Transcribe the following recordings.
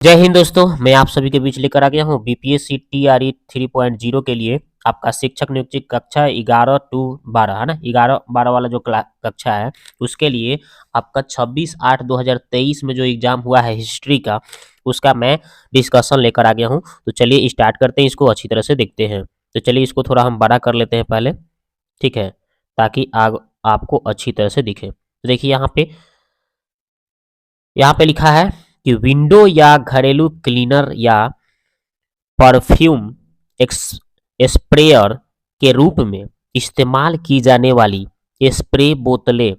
जय हिंद दोस्तों, मैं आप सभी के बीच लेकर आ गया हूँ बीपीएससी टीआरई 3.0 के लिए आपका शिक्षक नियुक्ति कक्षा 11 टू 12 है ना। 11-12 वाला जो कक्षा है उसके लिए आपका 26/8/2023 में जो एग्जाम हुआ है हिस्ट्री का, उसका मैं डिस्कशन लेकर आ गया हूँ। तो चलिए स्टार्ट करते हैं, इसको अच्छी तरह से देखते हैं। तो चलिए इसको थोड़ा हम बड़ा कर लेते हैं पहले, ठीक है, ताकि आपको अच्छी तरह से दिखे। तो देखिए यहाँ पे लिखा है कि विंडो या घरेलू क्लीनर या परफ्यूम स्प्रेयर के रूप में इस्तेमाल की जाने वाली स्प्रे बोतलें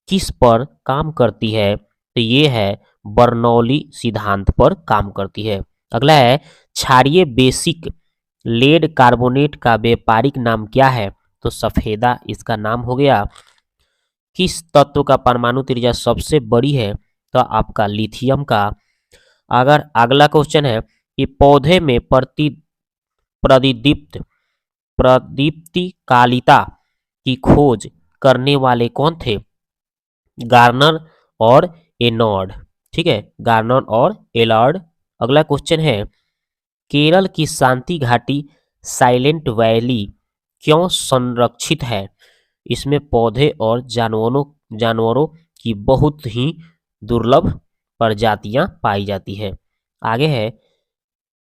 किस पर काम करती है? तो ये है बर्नौली सिद्धांत पर काम करती है। अगला है क्षारीय बेसिक लेड कार्बोनेट का व्यापारिक नाम क्या है? तो सफेदा इसका नाम हो गया। किस तत्व का परमाणु त्रिज्या सबसे बड़ी है? तो आपका लिथियम का। अगर अगला क्वेश्चन है कि पौधे में प्रतिदीप्त प्रदीप्तिकालिता की खोज करने वाले कौन थे? गार्नर और एनॉर्ड, ठीक है, गार्नर और एलॉर्ड। अगला क्वेश्चन है केरल की शांति घाटी साइलेंट वैली क्यों संरक्षित है? इसमें पौधे और जानवरों की बहुत ही दुर्लभ प्रजातियां पाई जाती है। आगे है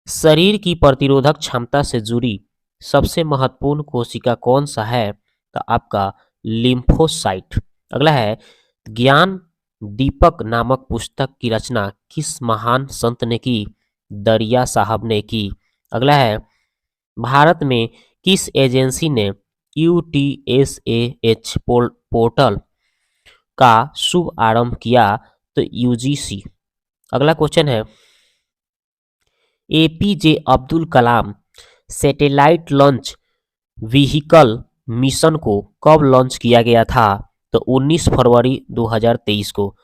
शरीर की प्रतिरोधक क्षमता से जुड़ी सबसे महत्वपूर्ण कोशिका कौन सा है? तो आपका लिम्फोसाइट। अगला है ज्ञान दीपक नामक पुस्तक की रचना किस महान संत ने की? दरिया साहब ने की। अगला है भारत में किस एजेंसी ने यूटीएसएच पोर्टल का शुभ आरंभ किया? तो यूजीसी। अगला क्वेश्चन है APJ Abdul Kalam satellite launch vehicle mission को कब लॉन्च किया गया था? तो 19 फरवरी 2023 को।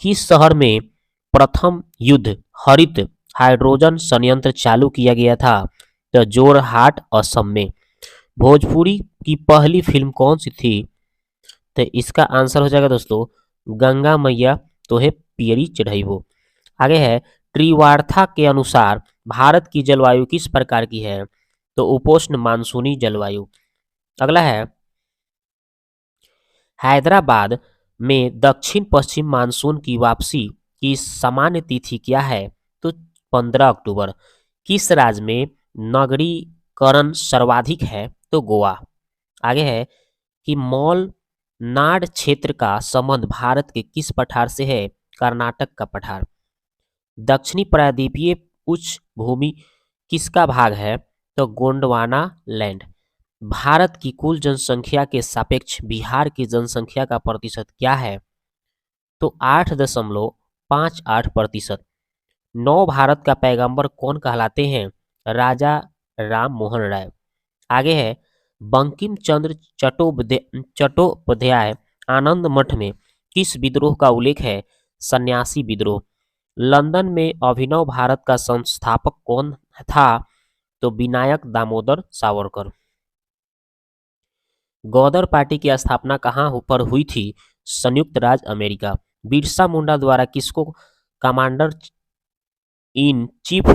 किस शहर में प्रथम युद्ध हरित हाइड्रोजन संयंत्र चालू किया गया था? तो जोरहाट असम में। भोजपुरी की पहली फिल्म कौन सी थी? तो इसका आंसर हो जाएगा दोस्तों गंगा मैया तोहे पियरी चढ़ाइबो। आगे है त्रिवार्था के अनुसार भारत की जलवायु किस प्रकार की है? तो उपोष्ण मानसूनी जलवायु। अगला है हैदराबाद में दक्षिण पश्चिम मानसून की वापसी की सामान्य तिथि क्या है? तो 15 अक्टूबर। किस राज्य में नगरीकरण सर्वाधिक है? तो गोवा। आगे है कि मॉलनाड क्षेत्र का संबंध भारत के किस पठार से है? कर्नाटक का पठार। दक्षिणी प्रायद्वीपीय उच्च भूमि किसका भाग है? तो गोंडवाना लैंड। भारत की कुल जनसंख्या के सापेक्ष बिहार की जनसंख्या का प्रतिशत क्या है? तो 8.58%। नव भारत का पैगंबर कौन कहलाते हैं? राजा राम मोहन राय। आगे है बंकिम चंद्र चट्टोपाध्याय आनंद मठ में किस विद्रोह का उल्लेख है? सन्यासी विद्रोह। लंदन में अभिनव भारत का संस्थापक कौन था? तो विनायक दामोदर सावरकर। गदर पार्टी की स्थापना कहाँ पर हुई थी? संयुक्त राज्य अमेरिका। बिरसा मुंडा द्वारा किसको कमांडर इन चीफ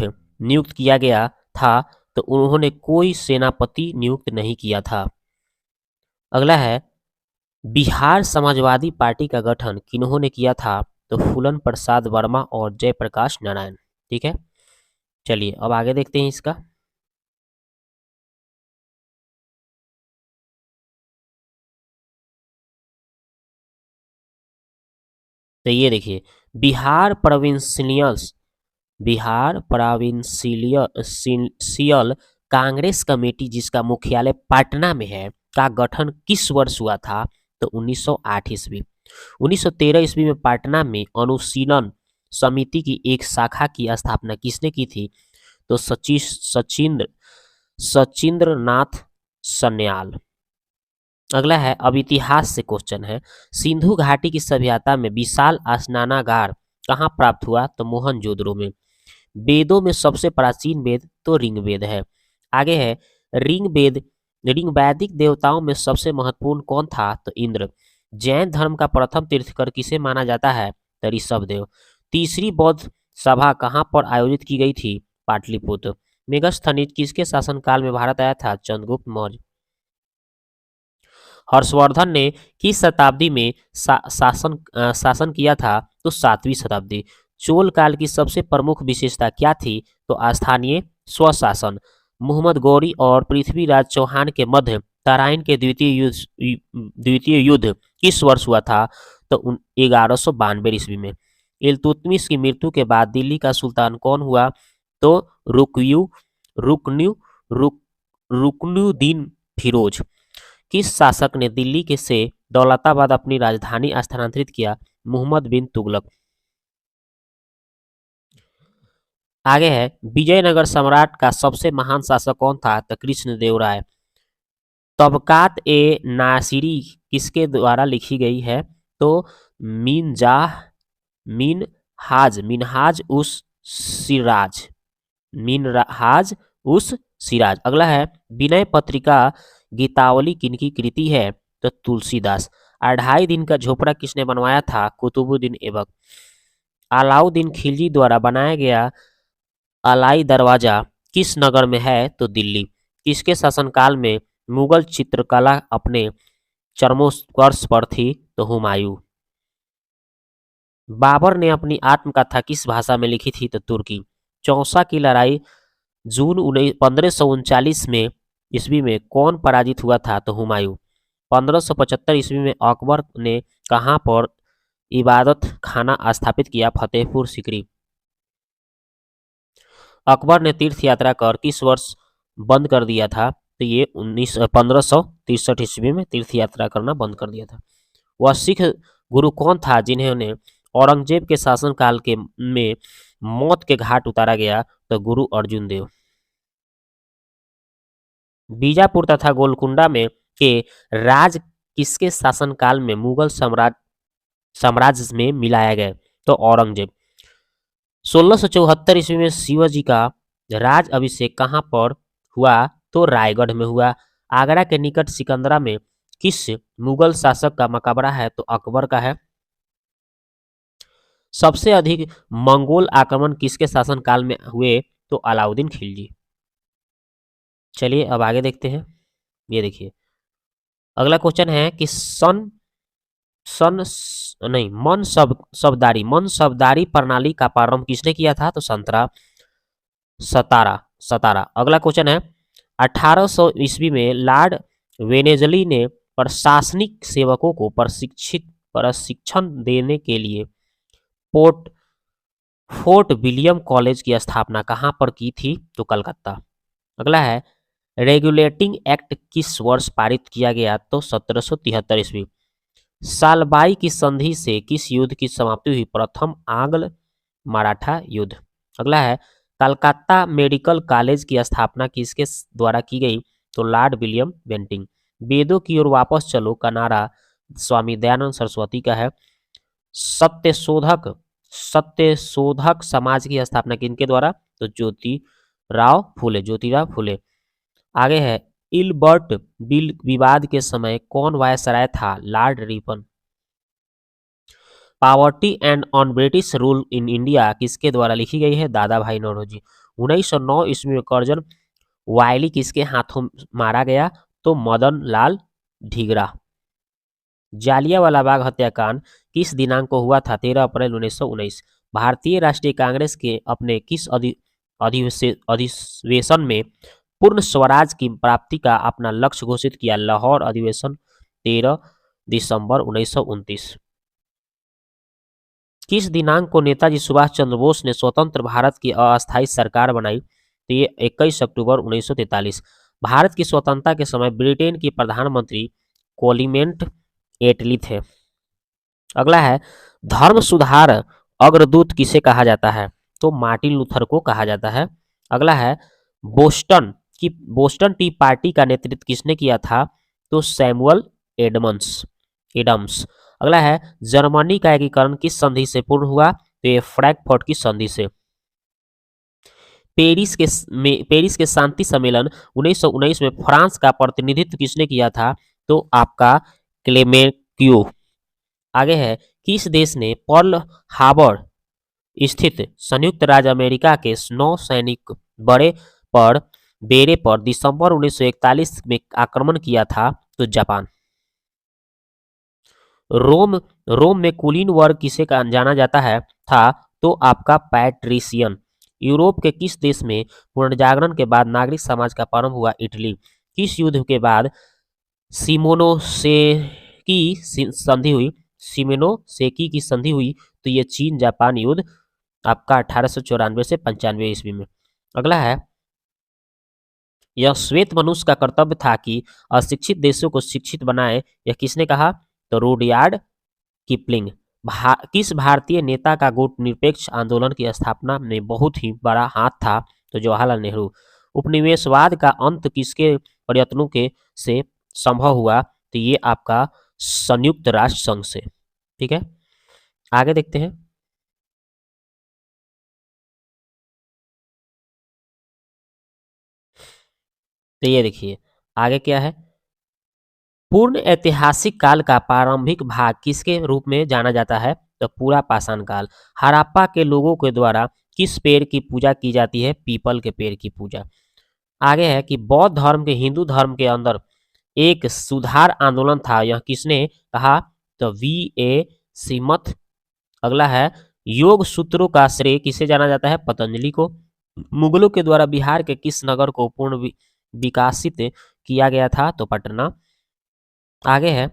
नियुक्त किया गया था? तो उन्होंने कोई सेनापति नियुक्त नहीं किया था। अगला है बिहार समाजवादी पार्टी का गठन किन्होंने किया था? तो फूलन प्रसाद वर्मा और जयप्रकाश नारायण। ठीक है, चलिए अब आगे देखते हैं इसका। तो ये देखिए बिहार प्रोविंशियल कांग्रेस कमेटी जिसका मुख्यालय पटना में है का गठन किस वर्ष हुआ था? तो 1908 ईस्वी। 1913 ईस्वी में पटना में अनुशीलन समिति की एक शाखा की स्थापना किसने की थी? तो सचिंद्र नाथ सन्याल। अगला है अब इतिहास से क्वेश्चन है सिंधु घाटी की सभ्यता में विशाल स्नानागार कहाँ प्राप्त हुआ? तो मोहनजोदड़ो में। वेदों में सबसे प्राचीन वेद तो ऋग्वेद है। आगे है ऋग वैदिक देवताओं में सबसे महत्वपूर्ण कौन था? तो इंद्र। जैन धर्म का प्रथम तीर्थकर किसे माना जाता है? तो ऋषभदेव। तीसरी बौद्ध सभा कहाँ पर आयोजित की गई थी? पाटलिपुत्र। मेगास्थनीज किसके शासनकाल में भारत आया था? चंद्रगुप्त मौर्य। हर्षवर्धन ने किस शताब्दी में शासन किया था? तो 7वीं शताब्दी। चोल काल की सबसे प्रमुख विशेषता क्या थी? तो स्थानीय स्वशासन। मोहम्मद गौरी और पृथ्वीराज चौहान के मध्य तराइन के द्वितीय युद्ध किस वर्ष हुआ था? तो 1192 ईस्वी में। इल्तुतमिश की मृत्यु के बाद दिल्ली का सुल्तान कौन हुआ? तो रुकयू रुकन्यू रुक रुकनुद्दीन फिरोज। किस शासक ने दिल्ली के से दौलताबाद अपनी राजधानी स्थानांतरित किया? मुहम्मद बिन तुगलक। आगे है, विजयनगर सम्राट का सबसे महान शासक कौन था? तो कृष्णदेव राय। तबकात ए नासिरी किसके द्वारा लिखी गई है? तो मिनजाह मिनहाज उस सिराज मिनहाज उस सिराज। अगला है, विनय पत्रिका गीतावली किनकी कृति है? तो तुलसीदास। 2.5 दिन का झोपड़ा किसने बनवाया था? कुतुबुद्दीन ऐबक। अलाउद्दीन खिलजी द्वारा बनाया गया अलाई दरवाजा किस नगर में है? तो दिल्ली। किसके शासनकाल में मुगल चित्रकला अपने चरमोत्कर्ष पर थी? तो हुमायूं। बाबर ने अपनी आत्मकथा किस भाषा में लिखी थी? तो तुर्की। चौसा की लड़ाई जून 1539 में ईस्वी में कौन पराजित हुआ था? तो हुमायूं। 1575 ईस्वी में अकबर ने कहां पर इबादत खाना स्थापित किया? फतेहपुर सीकरी। अकबर ने तीर्थ यात्रा कर किस वर्ष बंद कर दिया था? तो ये 1563 ईस्वी में तीर्थ यात्रा करना बंद कर दिया था। वह सिख गुरु कौन था जिन्हें औरंगजेब के शासनकाल के में मौत के घाट उतारा गया? तो गुरु अर्जुन देव। बीजापुर तथा गोलकुंडा में के राज किसके शासनकाल में मुगल साम्राज्य में मिलाया गया? तो औरंगजेब। 1674 ईस्वी में शिवाजी का राज अभिषेक कहाँ पर हुआ? तो रायगढ़ में हुआ। आगरा के निकट सिकंदरा में किस मुगल शासक का मकबरा है? तो अकबर का है। सबसे अधिक मंगोल आक्रमण किसके शासनकाल में हुए? तो अलाउद्दीन खिलजी। चलिए अब आगे देखते हैं। ये देखिए, अगला क्वेश्चन है कि सन सन नहीं मन शब्दारी प्रणाली का प्रारंभ किसने किया था? तो सतारा सतारा। अगला क्वेश्चन है, 1800 ईस्वी में लॉर्ड वेनेजली ने प्रशासनिक सेवकों को प्रशिक्षण देने के लिए पोर्ट फोर्ट विलियम कॉलेज की स्थापना कहाँ पर की थी? तो कलकत्ता। अगला है, रेगुलेटिंग एक्ट किस वर्ष पारित किया गया? तो 1773 ईस्वी। सालबाई की संधि से किस युद्ध की समाप्ति हुई? प्रथम आंग्ल मराठा युद्ध। अगला है, कलकत्ता मेडिकल कॉलेज की स्थापना किसके द्वारा की गई? तो लॉर्ड विलियम बेंटिंग। वेदों की ओर वापस चलो का नारा स्वामी दयानंद सरस्वती का है। सत्यशोधक समाज की स्थापना किनके द्वारा? तो ज्योतिराव फुले। आगे है, इलबर्ट बिल विवाद के समय कौन वायसराय था? Lord Ripon. Poverty and on British rule in India किसके द्वारा लिखी गई है? दादा भाई नौरोजी। 1909 ईस्वी में कर्जन वायली किसके हाथों मारा गया? तो मदन लाल ढीगरा। जालियांवाला बाग हत्याकांड किस दिनांक को हुआ था? 13 अप्रैल 1919। भारतीय राष्ट्रीय कांग्रेस के अपने किस अधिवेशन में पूर्ण स्वराज की प्राप्ति का अपना लक्ष्य घोषित किया? लाहौर अधिवेशन 13 दिसंबर 1929। किस दिनांक को नेताजी सुभाष चंद्र बोस ने स्वतंत्र भारत की अस्थायी सरकार बनाई? तो ये 21 अक्टूबर 1943। भारत की स्वतंत्रता के समय ब्रिटेन की प्रधानमंत्री क्लेमेंट एटली थे। अगला है, धर्म सुधार अग्रदूत किसे कहा जाता है? तो मार्टिन लूथर को कहा जाता है। अगला है, बोस्टन टी पार्टी का नेतृत्व किसने किया था? तो सैमुअल एडम्स। अगला है, जर्मनी का एकीकरण किस संधि से पूर्ण हुआ? तो ये फ्रैंकफर्ट की संधि से। पेरिस के शांति सम्मेलन 1919 में फ्रांस का प्रतिनिधित्व किसने किया था? तो आपका क्लेमेंक्यू। आगे है, किस देश ने पर्ल हार्बर स्थित संयुक्त राज्य अमेरिका के नौसैनिक बड़े पर बेड़े पर दिसंबर 1941 में आक्रमण किया था? तो जापान। रोम रोम में कुलीन वर्ग किसे जाना जाता है था? तो आपका पैट्रिशियन। यूरोप के किस देश में पुनर्जागरण के बाद नागरिक समाज का प्रारंभ हुआ? इटली। किस युद्ध के बाद सिमोनोसेकी संधि हुई? सिमोनोसेकी की संधि हुई? तो ये चीन जापान युद्ध आपका 1894 से 95 ईस्वी में। अगला है, यह श्वेत मनुष्य का कर्तव्य था कि अशिक्षित देशों को शिक्षित बनाए, यह किसने कहा? तो रुडयार्ड किपलिंग। किस भारतीय नेता का गुट निरपेक्ष आंदोलन की स्थापना में बहुत ही बड़ा हाथ था? तो जवाहरलाल नेहरू। उपनिवेशवाद का अंत किसके प्रयत्नों के से संभव हुआ? तो ये आपका संयुक्त राष्ट्र संघ से। ठीक है, आगे देखते हैं। तो ये देखिए आगे क्या है, पूर्ण ऐतिहासिक काल का प्रारंभिक भाग किसके रूप में जाना जाता है? तो पूरा पाषाण काल। हड़प्पा के लोगों के द्वारा किस पेड़ की पूजा की जाती है? पीपल के पेड़ की पूजा। आगे है कि बौद्ध धर्म के हिंदू धर्म के अंदर एक सुधार आंदोलन था, यह किसने कहा? तो V.A. सीमथ। अगला है, योग सूत्रों का श्रेय किसे जाना जाता है? पतंजलि को। मुगलों के द्वारा बिहार के किस नगर को पूर्ण विकासित किया गया था? तो पटना। आगे है,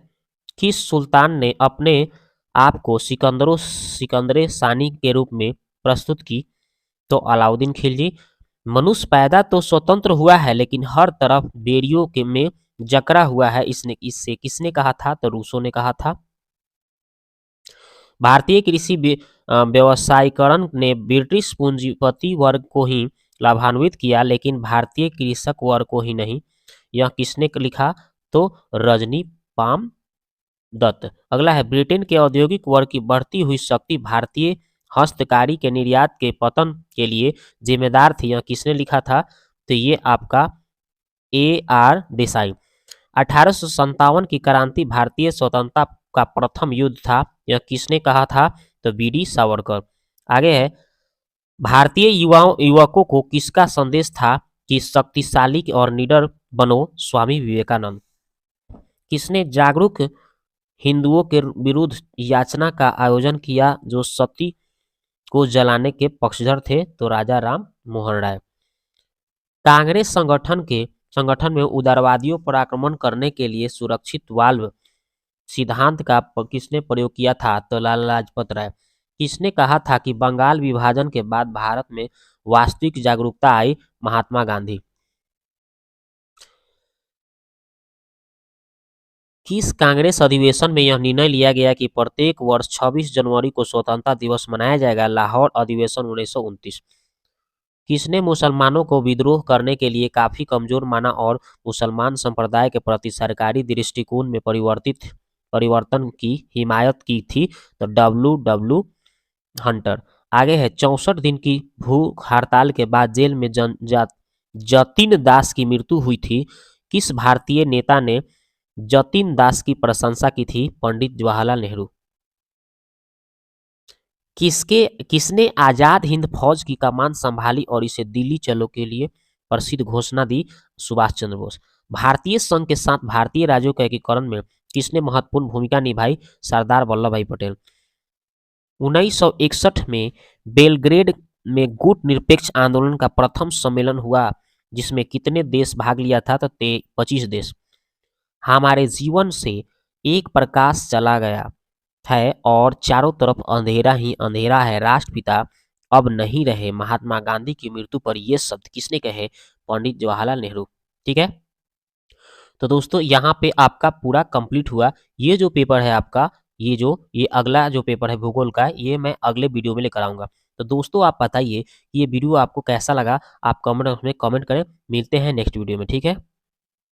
किस सुल्तान ने अपने आप को सिकंदर सानी के रूप में प्रस्तुत की? तो अलाउद्दीन खिलजी। मनुष्य पैदा तो स्वतंत्र हुआ है लेकिन हर तरफ बेड़ियों के में जकड़ा हुआ है, इससे किसने कहा था? तो रूसो ने कहा था। भारतीय कृषि व्यवसायीकरण ने ब्रिटिश पूंजीपति वर्ग को ही लाभान्वित किया लेकिन भारतीय कृषक वर्ग को ही नहीं, यह किसने लिखा? तो रजनी पाम दत्त। अगला है, ब्रिटेन के औद्योगिक वर्ग की बढ़ती हुई शक्ति भारतीय हस्तकारी के निर्यात के पतन के लिए जिम्मेदार थी, यह किसने लिखा था? तो ये आपका A.R. देसाई। 1857 की क्रांति भारतीय स्वतंत्रता का प्रथम युद्ध था, यह किसने कहा था? तो B.D. सावरकर। आगे है, भारतीय युवकों को किसका संदेश था कि शक्तिशाली और निडर बनो? स्वामी विवेकानंद। किसने जागरूक हिंदुओं के विरुद्ध याचना का आयोजन किया जो सती को जलाने के पक्षधर थे? तो राजा राम मोहन राय। कांग्रेस संगठन में उदारवादियों पर आक्रमण करने के लिए सुरक्षित वाल्व सिद्धांत का किसने प्रयोग किया था? तो लाला लाजपत राय। किसने कहा था कि बंगाल विभाजन के बाद भारत में वास्तविक जागरूकता आई? महात्मा गांधी। किस कांग्रेस अधिवेशन में यह निर्णय लिया गया कि प्रत्येक वर्ष 26 जनवरी को स्वतंत्रता दिवस मनाया जाएगा? लाहौर अधिवेशन 1929। किसने मुसलमानों को विद्रोह करने के लिए काफी कमजोर माना और मुसलमान संप्रदाय के प्रति सरकारी दृष्टिकोण में परिवर्तन की हिमायत की थी? तो W. हंटर। आगे है, 64 दिन की भूख हड़ताल के बाद जेल में जतिन दास की मृत्यु हुई थी, किस भारतीय नेता ने जतिन दास की प्रशंसा की थी? पंडित जवाहरलाल नेहरू। किसने आजाद हिंद फौज की कमान संभाली और इसे दिल्ली चलो के लिए प्रसिद्ध घोषणा दी? सुभाष चंद्र बोस। भारतीय संघ के साथ भारतीय राज्यों के एकीकरण में किसने महत्वपूर्ण भूमिका निभाई? सरदार वल्लभ भाई पटेल। 1961 में बेलग्रेड में गुट निरपेक्ष आंदोलन का प्रथम सम्मेलन हुआ जिसमें कितने देश भाग लिया था? तो 25 देश। हमारे जीवन से एक प्रकाश चला गया है और चारों तरफ अंधेरा ही अंधेरा है, राष्ट्रपिता अब नहीं रहे। महात्मा गांधी की मृत्यु पर ये शब्द किसने कहे? पंडित जवाहरलाल नेहरू। ठीक है, तो दोस्तों यहाँ पे आपका पूरा कंप्लीट हुआ। ये जो पेपर है आपका, ये अगला जो पेपर है भूगोल का, ये मैं अगले वीडियो में लेकर आऊंगा। तो दोस्तों आप बताइए कि ये वीडियो आपको कैसा लगा, आप कमेंट में कमेंट करें। मिलते हैं नेक्स्ट वीडियो में, ठीक है।